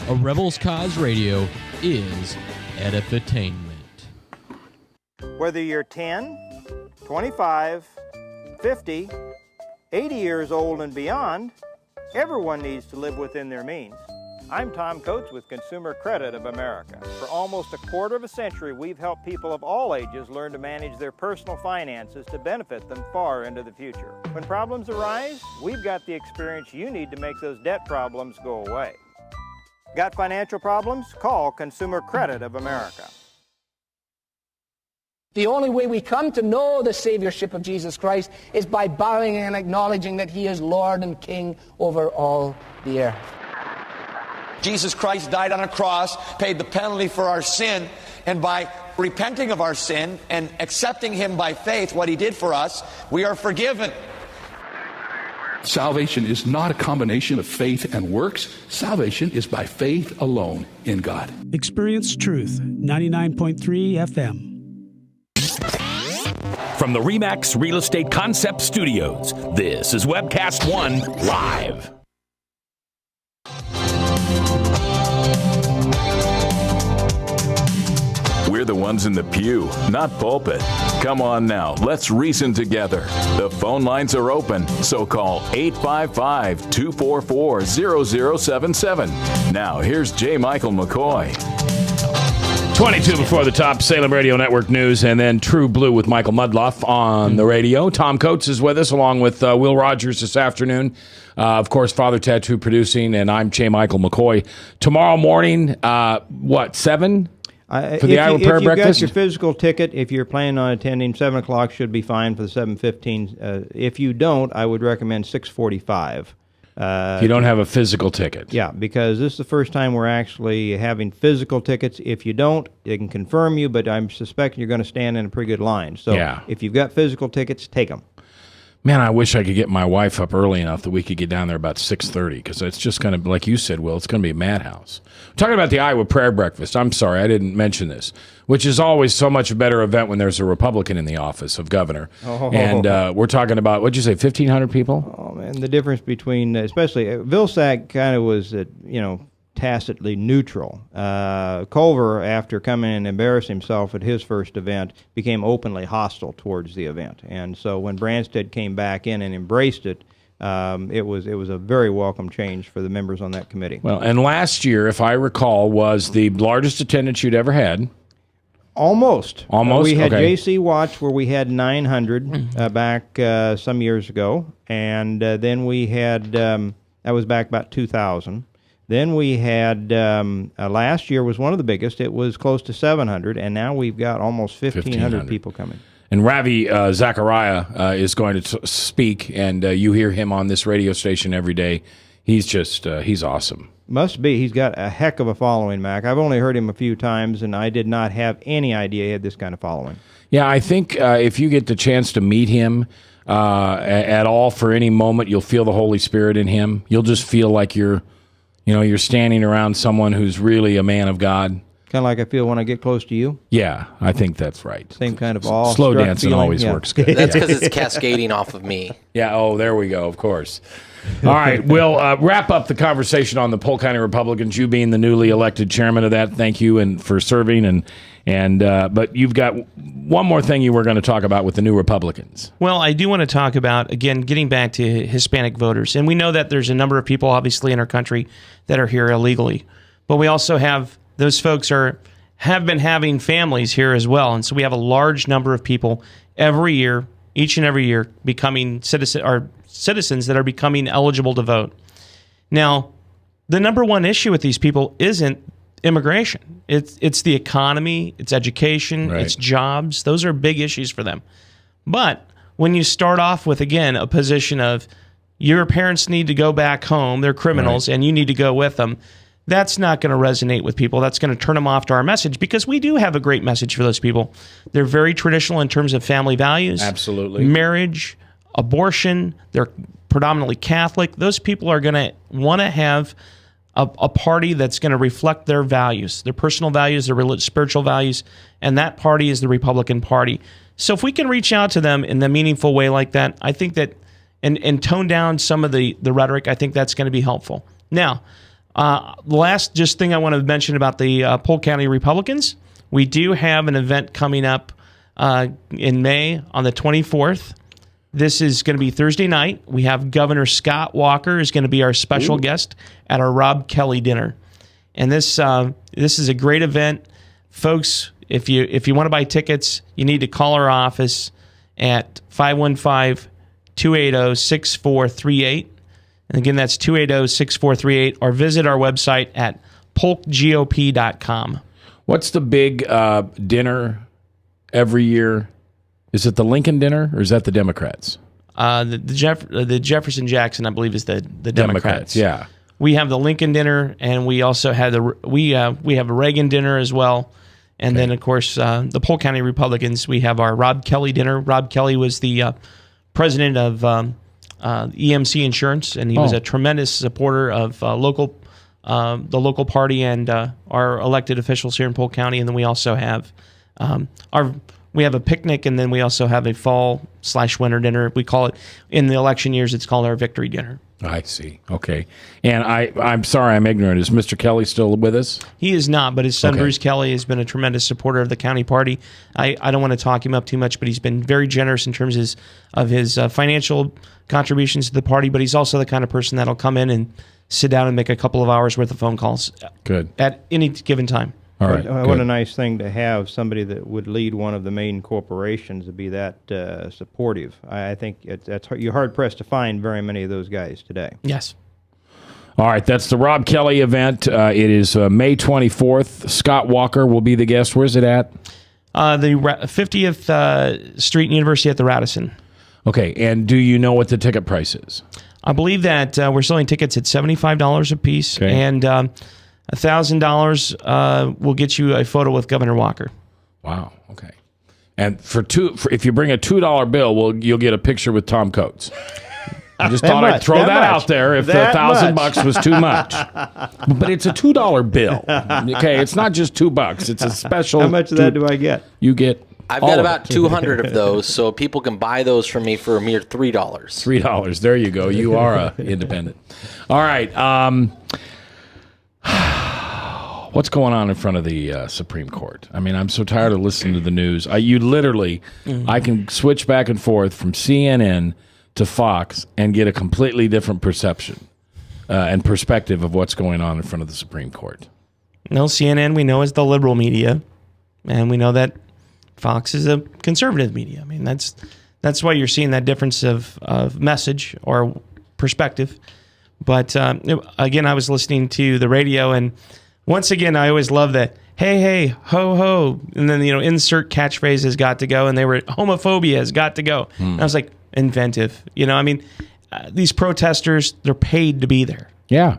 A Rebels Cause Radio is edutainment. Whether you're 10, 25, 50, 80 years old and beyond, everyone needs to live within their means. I'm Tom Coates with Consumer Credit of America. For almost a quarter of a century, we've helped people of all ages learn to manage their personal finances to benefit them far into the future. When problems arise, we've got the experience you need to make those debt problems go away. Got financial problems? Call Consumer Credit of America. The only way we come to know the Saviorship of Jesus Christ is by bowing and acknowledging that He is Lord and King over all the earth. Jesus Christ died on a cross, paid the penalty for our sin, and by repenting of our sin and accepting Him by faith, what He did for us, we are forgiven. Salvation is not a combination of faith and works. Salvation is by faith alone in God. Experience Truth, 99.3 FM. From the RE/MAX Real Estate Concept Studios, this is Webcast One Live. We're the ones in the pew, not pulpit. Come on now, let's reason together. The phone lines are open, so call 855-244-0077. Now, here's J. Michael McCoy. 22 before the top, Salem Radio Network News, and then True Blue with Michael Mudloff on the radio. Tom Coates is with us, along with Will Rogers this afternoon. Of course, Father Tattoo producing, and I'm J. Michael McCoy. Tomorrow morning, 7? For the Iowa Prayer Breakfast? If you've got your physical ticket, if you're planning on attending, 7 o'clock should be fine for the 7:15. If you don't, I would recommend 6:45. If you don't have a physical ticket. Yeah, because this is the first time we're actually having physical tickets. If you don't, they can confirm you, but I'm suspecting you're going to stand in a pretty good line. So if you've got physical tickets, take them. Man, I wish I could get my wife up early enough that we could get down there about 6:30, because it's just going to, like you said, Will, it's going to be a madhouse. Talking about the Iowa Prayer Breakfast, I'm sorry, I didn't mention this, which is always so much a better event when there's a Republican in the office of governor. And we're talking about, what'd you say, 1,500 people? Oh, man, the difference between, especially, Vilsack kind of was, tacitly neutral. Culver, after coming in and embarrassing himself at his first event, became openly hostile towards the event. And so when Branstad came back in and embraced it, it was a very welcome change for the members on that committee. Well, and last year, if I recall, was the largest attendance you'd ever had. Almost. Almost? We had Okay. JC Watch where we had 900 back some years ago. And then we had, that was back about 2000. Then we had, last year was one of the biggest. It was close to 700, and now we've got almost 1,500 people coming. And Ravi Zachariah is going to speak, and you hear him on this radio station every day. He's just, he's awesome. Must be. He's got a heck of a following, Mac. I've only heard him a few times, and I did not have any idea he had this kind of following. Yeah, I think if you get the chance to meet him at all for any moment, you'll feel the Holy Spirit in him. You'll just feel like you're standing around someone who's really a man of God. Kind of like I feel when I get close to you. Yeah, I think that's right. Same kind of awe. Slow dancing always works good. That's because it's cascading off of me. Yeah, oh, there we go, of course. All right, we'll wrap up the conversation on the Polk County Republicans. You being the newly elected chairman of that, thank you and for serving. But you've got one more thing you were going to talk about with the new Republicans. Well, I do want to talk about, again, getting back to Hispanic voters. And we know that there's a number of people, obviously, in our country that are here illegally. But we also have those folks have been having families here as well. And so we have a large number of people every year, each and every year, becoming citizens that are becoming eligible to vote. Now, the number one issue with these people isn't immigration. It's the economy, it's education, it's jobs. Those are big issues for them. But when you start off with, again, a position of your parents need to go back home, they're criminals, and you need to go with them, that's not going to resonate with people. That's going to turn them off to our message, because we do have a great message for those people. They're very traditional in terms of family values. Absolutely. Marriage, abortion. They're predominantly Catholic. Those people are going to want to have a party that's going to reflect their values, their personal values, their spiritual values, and that party is the Republican Party. So if we can reach out to them in a meaningful way like that, I think that, and tone down some of the rhetoric, I think that's going to be helpful. Now, the last just thing I want to mention about the Polk County Republicans, we do have an event coming up in May on the 24th. This is going to be Thursday night. We have Governor Scott Walker is going to be our special guest at our Rob Kelly dinner. And this is a great event. Folks, if you want to buy tickets, you need to call our office at 515-280-6438. And again, that's 280-6438, or visit our website at polkgop.com. What's the big dinner every year? Is it the Lincoln dinner, or is that the Democrats? The Jefferson Jackson, I believe, is the Democrats. Yeah. We have the Lincoln dinner, and we also have we have a Reagan dinner as well. And then, of course, the Polk County Republicans, we have our Rob Kelly dinner. Rob Kelly was the president of EMC Insurance, and he was a tremendous supporter of the local party and our elected officials here in Polk County. And then we also have we have a picnic, and then we also have a fall/winter dinner. We call it, in the election years, it's called our victory dinner. I see. Okay. And I'm sorry, I'm ignorant. Is Mr. Kelly still with us? He is not, but his son, Bruce Kelly, has been a tremendous supporter of the county party. I don't want to talk him up too much, but he's been very generous in terms of his financial contributions to the party, but he's also the kind of person that'll come in and sit down and make a couple of hours worth of phone calls at any given time. All right. What a nice thing to have somebody that would lead one of the main corporations to be that supportive. I think you're hard pressed to find very many of those guys today. Yes. All right, that's the Rob Kelly event. It is May 24th. Scott Walker will be the guest. Where's it at? The 50th Street and University at the Radisson. Okay, and do you know what the ticket price is? I believe that we're selling tickets at $75 a piece, and $1,000 will get you a photo with Governor Walker. Wow. Okay. And if you bring a $2 bill, you'll get a picture with Tom Coates. I just thought I'd throw that out there if the $1,000 was too much. But it's a $2 bill. Okay, it's not just $2. It's a special. How much of that do I get? You get. I've got about 200 of those, so people can buy those from me for a mere $3. $3. There you go. You are independent. All right. What's going on in front of the Supreme Court? I mean, I'm so tired of listening to the news. I can switch back and forth from CNN to Fox and get a completely different perception and perspective of what's going on in front of the Supreme Court. No, CNN we know is the liberal media, and we know that Fox is a conservative media. I mean, that's why you're seeing that difference of message or perspective. But again, I was listening to the radio, and once again, I always love that, hey, ho, ho. And then, insert catchphrase has got to go. And they were, homophobia has got to go. And I was like, inventive. These protesters, they're paid to be there. Yeah.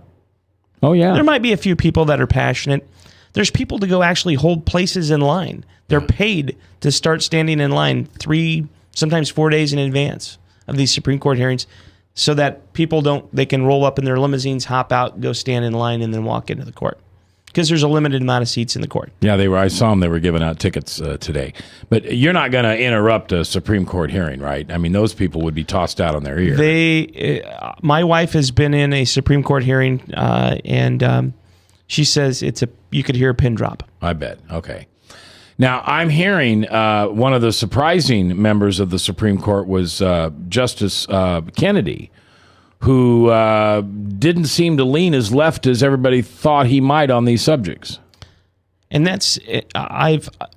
Oh, yeah. There might be a few people that are passionate. There's people to go actually hold places in line. They're paid to start standing in line 3, sometimes 4 days in advance of these Supreme Court hearings so that people they can roll up in their limousines, hop out, go stand in line, and then walk into the court. Because there's a limited amount of seats in the court. Yeah, I saw them. They were giving out tickets today. But you're not going to interrupt a Supreme Court hearing, right? I mean, those people would be tossed out on their ear. My wife has been in a Supreme Court hearing, and she says you could hear a pin drop. I bet. Okay. Now, I'm hearing one of the surprising members of the Supreme Court was Justice Kennedy, who didn't seem to lean as left as everybody thought he might on these subjects. And that's,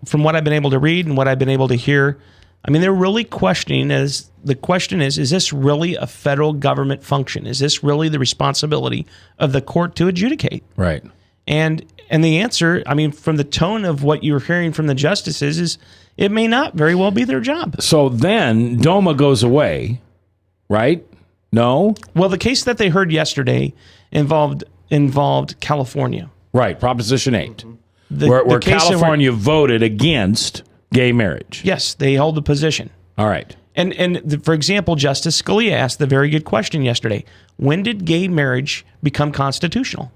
from what I've been able to read and what I've been able to hear, I mean, they're really questioning, the question is this really a federal government function? Is this really the responsibility of the court to adjudicate? Right. And the answer, I mean, from the tone of what you're hearing from the justices is it may not very well be their job. So then DOMA goes away, right? No? Well, the case that they heard yesterday involved California. Right, Proposition 8. Where California voted against gay marriage. Yes, they held the position. All right. And for example, Justice Scalia asked the very good question yesterday. When did gay marriage become constitutional?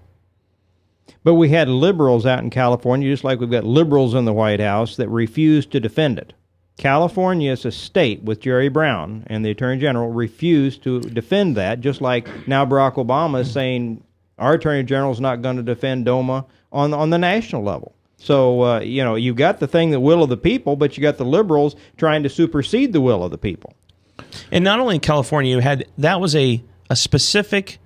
But we had liberals out in California, just like we've got liberals in the White House, that refused to defend it. California as a state with Jerry Brown and the Attorney General refused to defend that, just like now Barack Obama is saying our Attorney General is not going to defend DOMA on the national level. So, you've got the thing, the will of the people, but you got the liberals trying to supersede the will of the people. And not only in California, that was a specific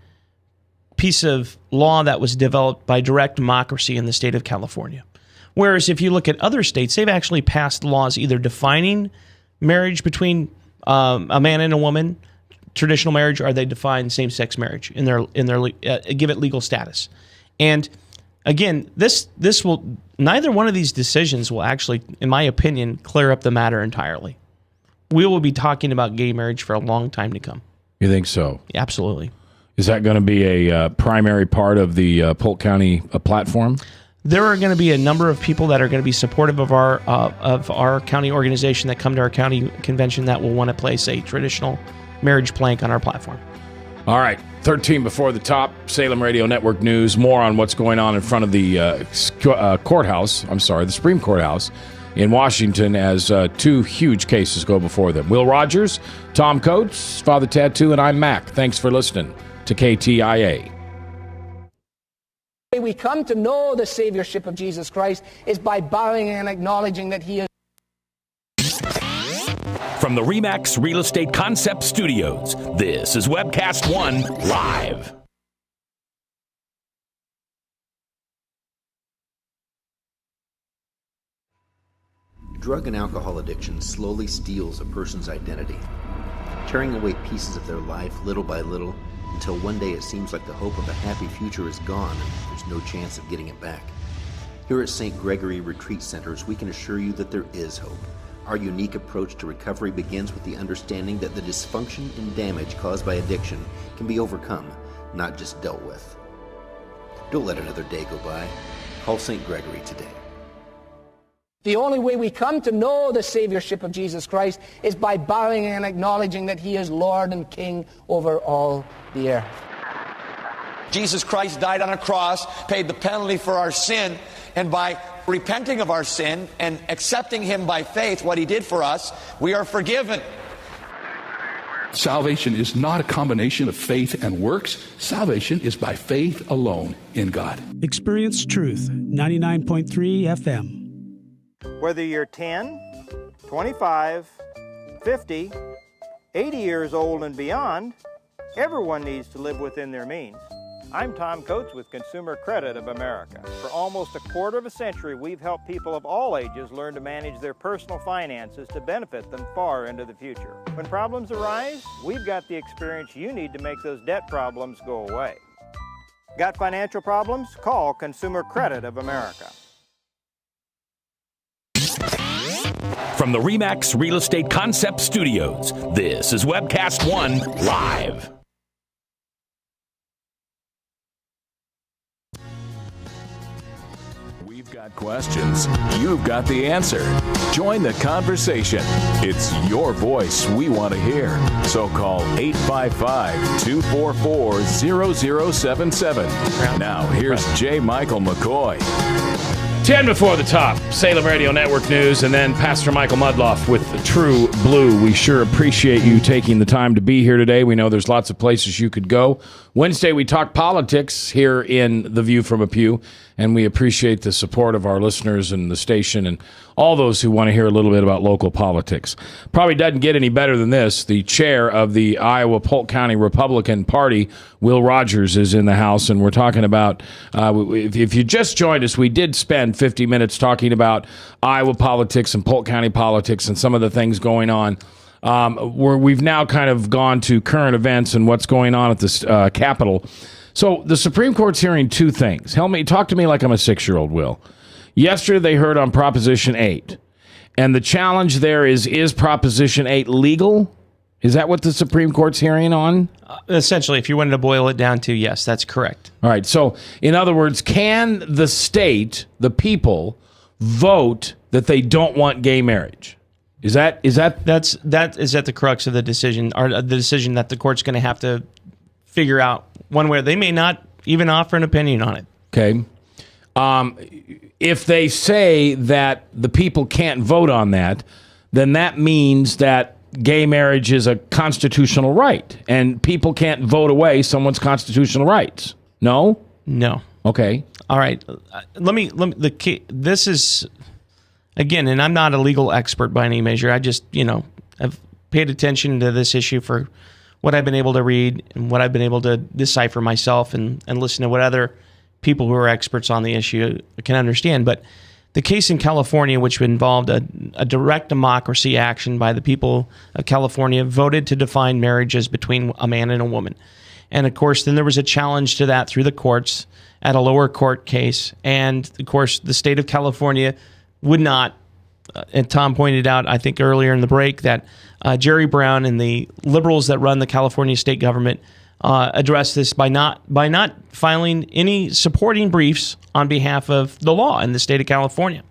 piece of law that was developed by direct democracy in the state of California. Whereas if you look at other states, they've actually passed laws either defining marriage between a man and a woman, traditional marriage, or they define same-sex marriage in their give it legal status. And again, this will neither one of these decisions will actually, in my opinion, clear up the matter entirely. We will be talking about gay marriage for a long time to come. You think so? Absolutely. Is that going to be a primary part of the Polk County platform? There are going to be a number of people that are going to be supportive of our county organization that come to our county convention that will want to place a traditional marriage plank on our platform. All right, 13 before the top, Salem Radio Network News. More on what's going on in front of the the Supreme Courthouse in Washington as two huge cases go before them. Will Rogers, Tom Coates, Father Tattoo, and I'm Mac. Thanks for listening to KTIA. The way we come to know the Saviorship of Jesus Christ is by bowing and acknowledging that He is. From the RE/MAX Real Estate Concept Studios, this is Webcast One Live. Drug and alcohol addiction slowly steals a person's identity, tearing away pieces of their life little by little until one day it seems like the hope of a happy future is gone and there's no chance of getting it back. Here at St. Gregory Retreat Centers, we can assure you that there is hope. Our unique approach to recovery begins with the understanding that the dysfunction and damage caused by addiction can be overcome, not just dealt with. Don't let another day go by. Call St. Gregory today. The only way we come to know the Saviorship of Jesus Christ is by bowing and acknowledging that He is Lord and King over all the earth. Jesus Christ died on a cross, paid the penalty for our sin, and by repenting of our sin and accepting Him by faith, what He did for us, we are forgiven. Salvation is not a combination of faith and works. Salvation is by faith alone in God. Experience Truth, 99.3 FM. Whether you're 10, 25, 50, 80 years old and beyond, everyone needs to live within their means. I'm Tom Coates with Consumer Credit of America. For almost a quarter of a century, we've helped people of all ages learn to manage their personal finances to benefit them far into the future. When problems arise, we've got the experience you need to make those debt problems go away. Got financial problems? Call Consumer Credit of America. From the RE/MAX Real Estate Concept Studios, this is Webcast One Live. We've got questions. You've got the answer. Join the conversation. It's your voice we want to hear. So call 855-244-0077. Now, here's J. Michael McCoy. 10 before the top, Salem Radio Network News, and then Pastor Michael Mudloff with True Blue. We sure appreciate you taking the time to be here today. We know there's lots of places you could go. Wednesday, we talk politics here in The View from a Pew, and we appreciate the support of our listeners and the station and all those who want to hear a little bit about local politics. Probably doesn't get any better than this. The chair of the Iowa Polk County Republican Party, Will Rogers, is in the house, and we're talking about, if you just joined us, we did spend 50 minutes talking about Iowa politics and Polk County politics and some of the things going on. We've now kind of gone to current events and what's going on at the Capitol. So the Supreme Court's hearing two things. Talk to me like I'm a 6-year-old, Will. Yesterday they heard on Proposition 8. And the challenge there is Proposition 8 legal? Is that what the Supreme Court's hearing on? Essentially, if you wanted to boil it down to, yes, that's correct. All right. So, in other words, can the state, the people, vote that they don't want gay marriage? Is that the crux of the decision, or the decision that the court's going to have to figure out one way. They may not even offer an opinion on it. Okay. If they say that the people can't vote on that, then that means that gay marriage is a constitutional right, and people can't vote away someone's constitutional rights. No? No. Okay. All right. This is, again, and I'm not a legal expert by any measure. I just, I've paid attention to this issue for what I've been able to read and what I've been able to decipher myself and listen to what other people who are experts on the issue can understand. But the case in California, which involved a direct democracy action by the people of California, voted to define marriages between a man and a woman. And, of course, then there was a challenge to that through the courts at a lower court case. And, of course, the state of California would not, and Tom pointed out, I think, earlier in the break, that Jerry Brown and the liberals that run the California state government addressed this by not filing any supporting briefs on behalf of the law in the state of California.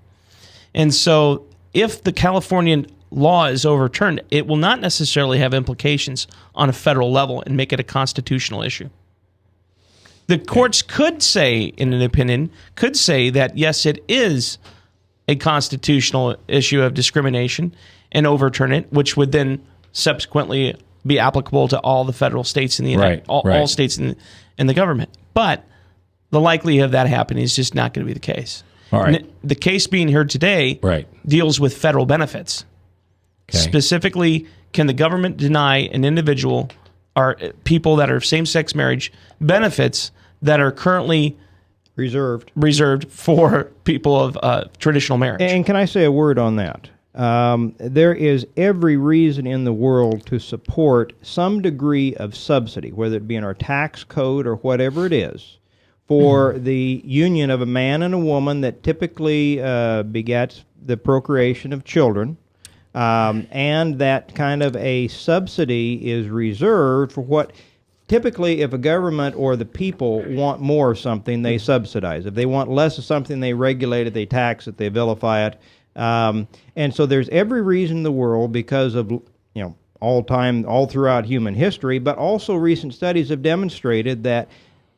And so if the Californian law is overturned, it will not necessarily have implications on a federal level and make it a constitutional issue. The courts could say, in an opinion, could say that, yes, it is a constitutional issue of discrimination and overturn it, which would then subsequently be applicable to all the federal states in the all states in the government. But the likelihood of that happening is just not going to be the case. All right. The case being heard today deals with federal benefits. Specifically, can the government deny an individual or people that are same-sex marriage benefits that are currently reserved for people of traditional marriage? And can I say a word on that? There is every reason in the world to support some degree of subsidy, whether it be in our tax code or whatever it is, for the union of a man and a woman that typically begets the procreation of children, and that kind of a subsidy is reserved for what typically if a government or the people want more of something, they subsidize. If they want less of something, they regulate it, they tax it, they vilify it. And so there's every reason in the world, because of all throughout human history, but also recent studies have demonstrated that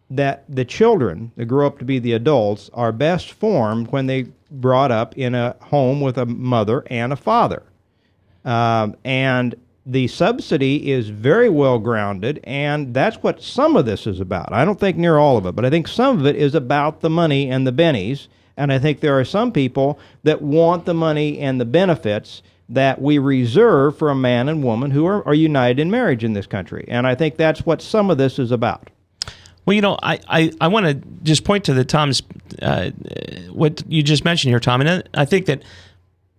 the children that grow up to be the adults are best formed when they brought up in a home with a mother and a father. And the subsidy is very well grounded, and that's what some of this is about. I don't think near all of it, but I think some of it is about the money and the bennies, and I think there are some people that want the money and the benefits that we reserve for a man and woman who are united in marriage in this country. And I think that's what some of this is about. Well, I want to just point to Tom's what you just mentioned here, Tom, and I think that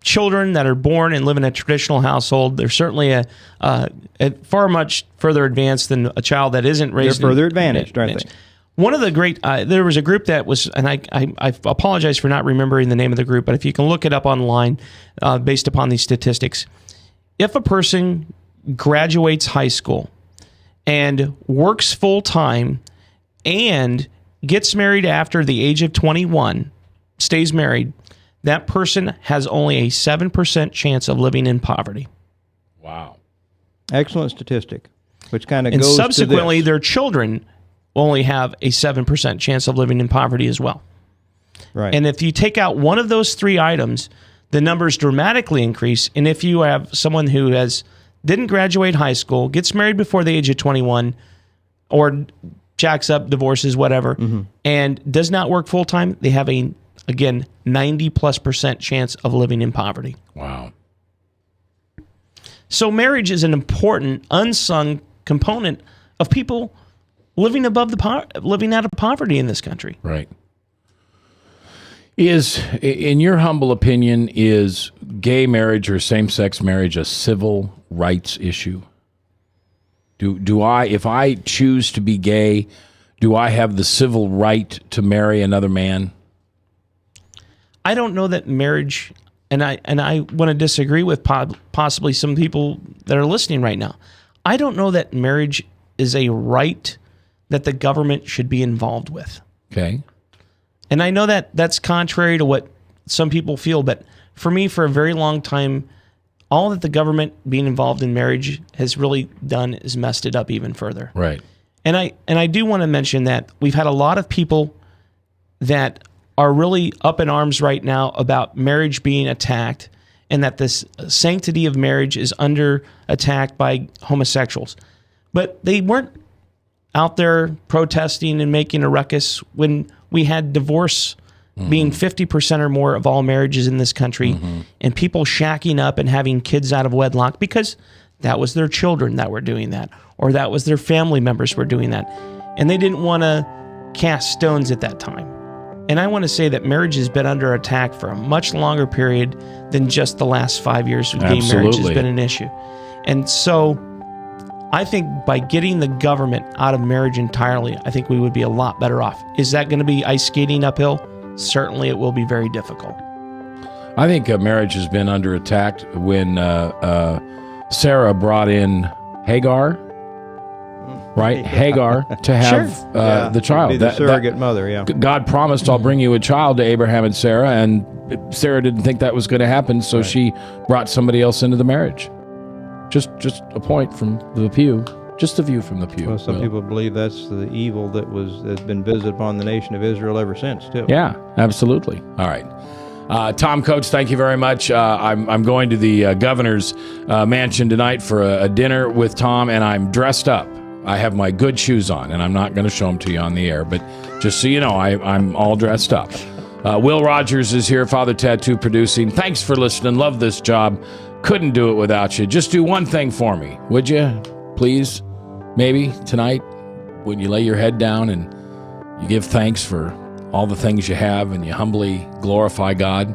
children that are born and live in a traditional household, they're certainly a far much further advanced than a child that isn't raised. They're further advantaged, aren't they? One of the great, there was a group that was, and I apologize for not remembering the name of the group, but if you can look it up online based upon these statistics, if a person graduates high school and works full time and gets married after the age of 21, stays married, that person has only a 7% chance of living in poverty. Wow. Excellent statistic, which kind of and goes subsequently, to this. Their children only have a 7% chance of living in poverty as well. Right. And if you take out one of those three items, the numbers dramatically increase. And if you have someone who didn't graduate high school, gets married before the age of 21, or jacks up, divorces, whatever, and does not work full time, they have again, 90+% chance of living in poverty. Wow. So marriage is an important, unsung component of people living living out of poverty in this country. Right. In your humble opinion, is gay marriage or same-sex marriage a civil rights issue? If I choose to be gay, do I have the civil right to marry another man? I don't know that marriage, and I want to disagree with possibly some people that are listening right now. I don't know that marriage is a right that the government should be involved with. Okay. And I know that that's contrary to what some people feel, but for me, for a very long time, all that the government being involved in marriage has really done is messed it up even further. Right. And I do want to mention that we've had a lot of people that are really up in arms right now about marriage being attacked, and that this sanctity of marriage is under attack by homosexuals. But they weren't out there protesting and making a ruckus when we had divorce being 50% or more of all marriages in this country, and people shacking up and having kids out of wedlock because that was their children that were doing that, or that was their family members were doing that. And they didn't want to cast stones at that time. And I want to say that marriage has been under attack for a much longer period than just the last 5 years when gay marriage has been an issue. And so I think by getting the government out of marriage entirely, I think we would be a lot better off. Is that going to be ice skating uphill? Certainly it will be very difficult. I think marriage has been under attack when Sarah brought in Hagar. right? Hagar to have the child. Be the surrogate mother, yeah. God promised, I'll bring you a child to Abraham and Sarah, and Sarah didn't think that was going to happen, so she brought somebody else into the marriage. Just a point from the pew. Just a view from the pew. Well, some people believe that's the evil that's been visited upon the nation of Israel ever since, too. Yeah, absolutely. All right. Tom Coates, thank you very much. I'm going to the governor's mansion tonight for a dinner with Tom, and I'm dressed up. I have my good shoes on, and I'm not going to show them to you on the air, but just so you know, I'm all dressed up. Will Rogers is here, Father Tattoo Producing. Thanks for listening. Love this job. Couldn't do it without you. Just do one thing for me, would you? Please? Maybe tonight when you lay your head down and you give thanks for all the things you have and you humbly glorify God,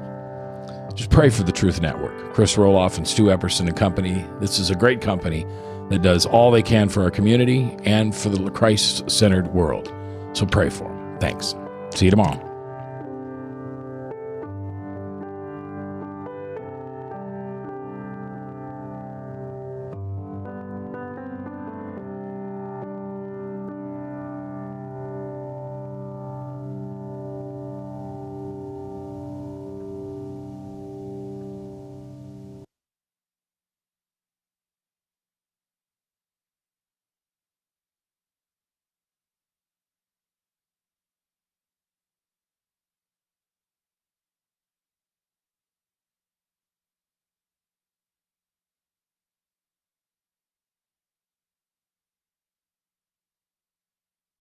just pray for the Truth Network. Chris Roloff and Stu Epperson and company. This is a great company that does all they can for our community and for the Christ-centered world. So pray for them. Thanks. See you tomorrow.